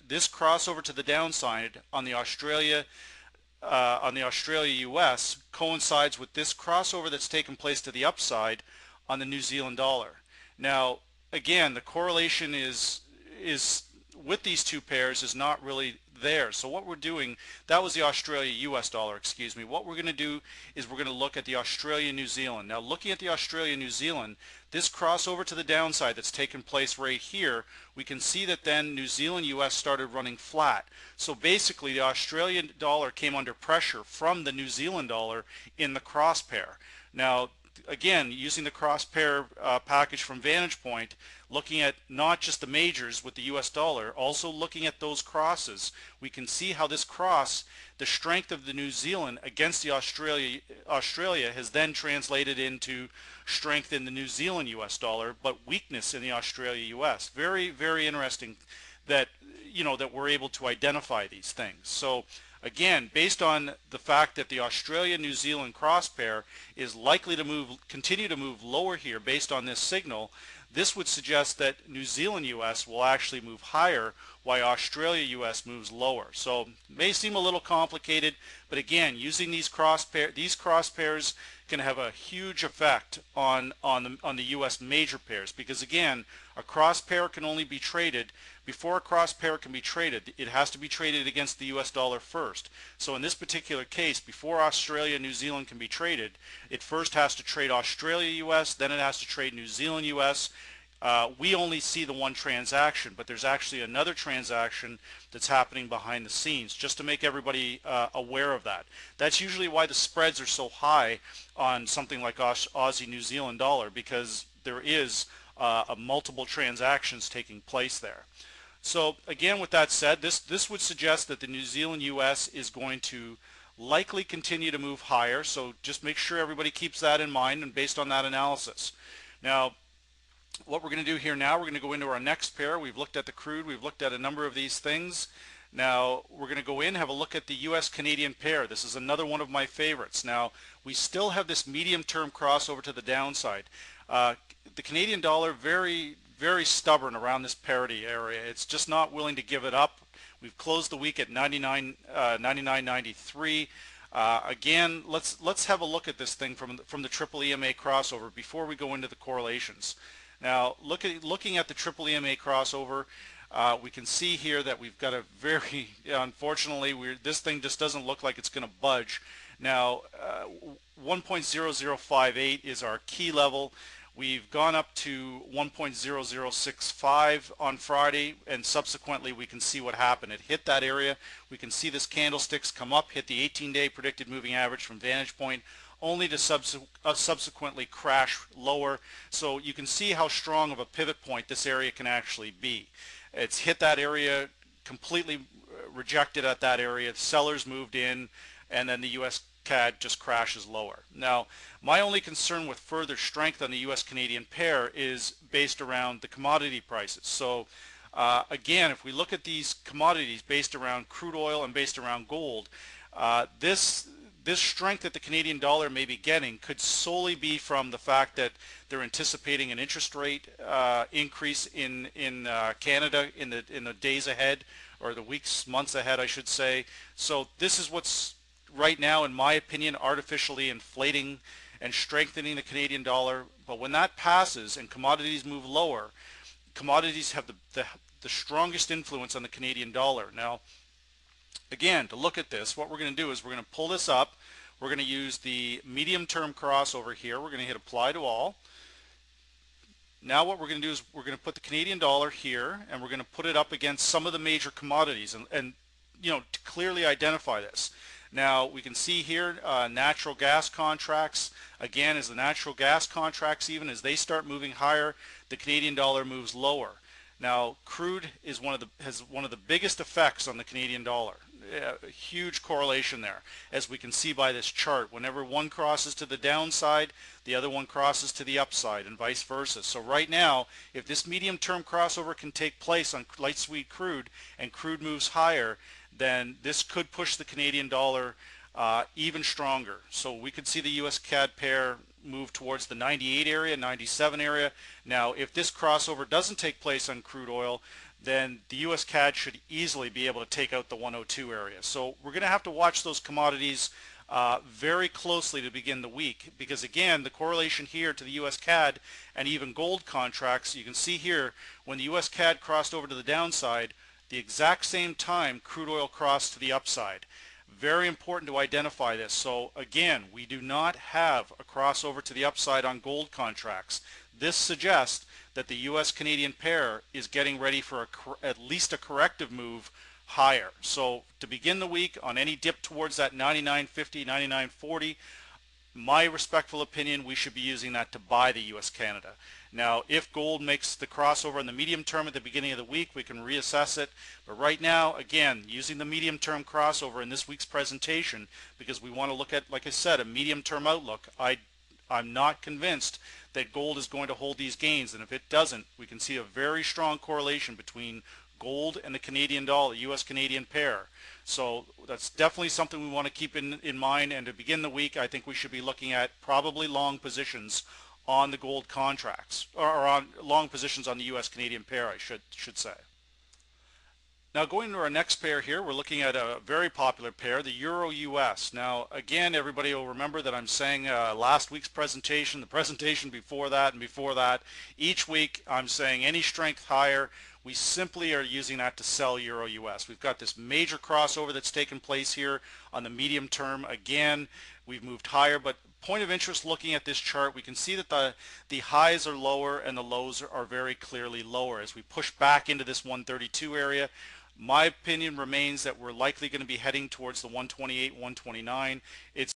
this crossover to the downside on the Australia US coincides with this crossover that's taken place to the upside on the New Zealand dollar. Now, again, the correlation is with these two pairs is not really there. So what we're doing, that was the Australia US dollar, excuse me. What we're going to do is we're going to look at the Australia New Zealand. Now, looking at the Australia New Zealand, this crossover to the downside that's taken place right here, we can see that then New Zealand US started running flat. So basically the Australian dollar came under pressure from the New Zealand dollar in the cross pair. Now, again, using the cross pair package from Vantage Point, looking at not just the majors with the US dollar, also looking at those crosses, we can see how this cross, the strength of the New Zealand against the Australia has then translated into strength in the New Zealand US dollar, but weakness in the Australia US. Very, very interesting that, you know, that we're able to identify these things. So again, based on the fact that the Australia-New Zealand cross pair is likely to continue to move lower here based on this signal, this would suggest that New Zealand US will actually move higher while Australia US moves lower. So it may seem a little complicated, but again, using these cross pairs can have a huge effect on the US major pairs, because again, a cross pair can only be traded. Before a cross pair can be traded, it has to be traded against the US dollar first. So in this particular case, before Australia New Zealand can be traded, it first has to trade Australia US, then it has to trade New Zealand US. We only see the one transaction, but there's actually another transaction that's happening behind the scenes, just to make everybody aware of that. That's usually why the spreads are so high on something like Aussie New Zealand dollar, because there is multiple transactions taking place there. So again, with that said, this would suggest that the New Zealand US is going to likely continue to move higher. So just make sure everybody keeps that in mind, and based on that analysis. Now, what we're going to do here now, we're going to go into our next pair. We've looked at the crude, we've looked at a number of these things. Now we're going to go in, have a look at the US Canadian pair. This is another one of my favorites. Now we still have this medium term crossover to the downside. The Canadian dollar, very stubborn around this parity area. It's just not willing to give it up. We've closed the week at 99.93. Again, let's have a look at this thing from the triple EMA crossover before we go into the correlations. Now, looking at the triple EMA crossover, we can see here that we've got a very, unfortunately, this thing just doesn't look like it's going to budge. Now, 1.0058 is our key level. We've gone up to 1.0065 on Friday, and subsequently we can see what happened. It hit that area. We can see this candlesticks come up, hit the 18-day predicted moving average from Vantage Point, only to subsequently crash lower. So you can see how strong of a pivot point this area can actually be. It's hit that area, completely rejected at that area. Sellers moved in, and then the US CAD just crashes lower. Now, my only concern with further strength on the US Canadian pair is based around the commodity prices. So again, if we look at these commodities based around crude oil and based around gold, this strength that the Canadian dollar may be getting could solely be from the fact that they're anticipating an interest rate increase in Canada in the days ahead, or the weeks, months ahead, I should say. So this is what's right now, in my opinion, artificially inflating and strengthening the Canadian dollar. But when that passes and commodities move lower, commodities have the strongest influence on the Canadian dollar. Now, again, to look at this, what we're going to do is we're going to pull this up. We're going to use the medium term crossover here. We're going to hit apply to all. Now what we're going to do is we're going to put the Canadian dollar here, and we're going to put it up against some of the major commodities, and you know, to clearly identify this. Now we can see here natural gas contracts. Again, as the natural gas contracts, even as they start moving higher, the Canadian dollar moves lower. Now crude is has one of the biggest effects on the Canadian dollar. A huge correlation there, as we can see by this chart. Whenever one crosses to the downside, the other one crosses to the upside, and vice versa. So right now, if this medium-term crossover can take place on light sweet crude, and crude moves higher, then this could push the Canadian dollar even stronger. So we could see the US CAD pair move towards the 98 area, 97 area. Now, if this crossover doesn't take place on crude oil, then the US CAD should easily be able to take out the 102 area. So we're going to have to watch those commodities very closely to begin the week, because again, the correlation here to the US CAD and even gold contracts, you can see here when the US CAD crossed over to the downside, the exact same time crude oil crossed to the upside. Very important to identify this. So again, we do not have a crossover to the upside on gold contracts. This suggests that the US Canadian pair is getting ready for at least a corrective move higher. So to begin the week, on any dip towards that 99.50, 99.40, my respectful opinion, we should be using that to buy the US Canada. Now, if gold makes the crossover in the medium term at the beginning of the week, we can reassess it. But right now, again, using the medium term crossover in this week's presentation, because we want to look at, like I said, a medium term outlook, I'm not convinced that gold is going to hold these gains. And if it doesn't, we can see a very strong correlation between gold and the Canadian dollar, US Canadian pair. So that's definitely something we want to keep in mind. And to begin the week, I think we should be looking at probably long positions on the gold contracts, or on long positions on the US Canadian pair, I should say. Now going to our next pair here, we're looking at a very popular pair, the Euro US. Now again, everybody will remember that I'm saying last week's presentation, the presentation before that, and before that, each week I'm saying any strength higher, we simply are using that to sell Euro US. We've got this major crossover that's taken place here on the medium term. Again, we've moved higher, but point of interest looking at this chart, we can see that the highs are lower and the lows are very clearly lower as we push back into this 132 area. My opinion remains that we're likely going to be heading towards the 128, 129. It's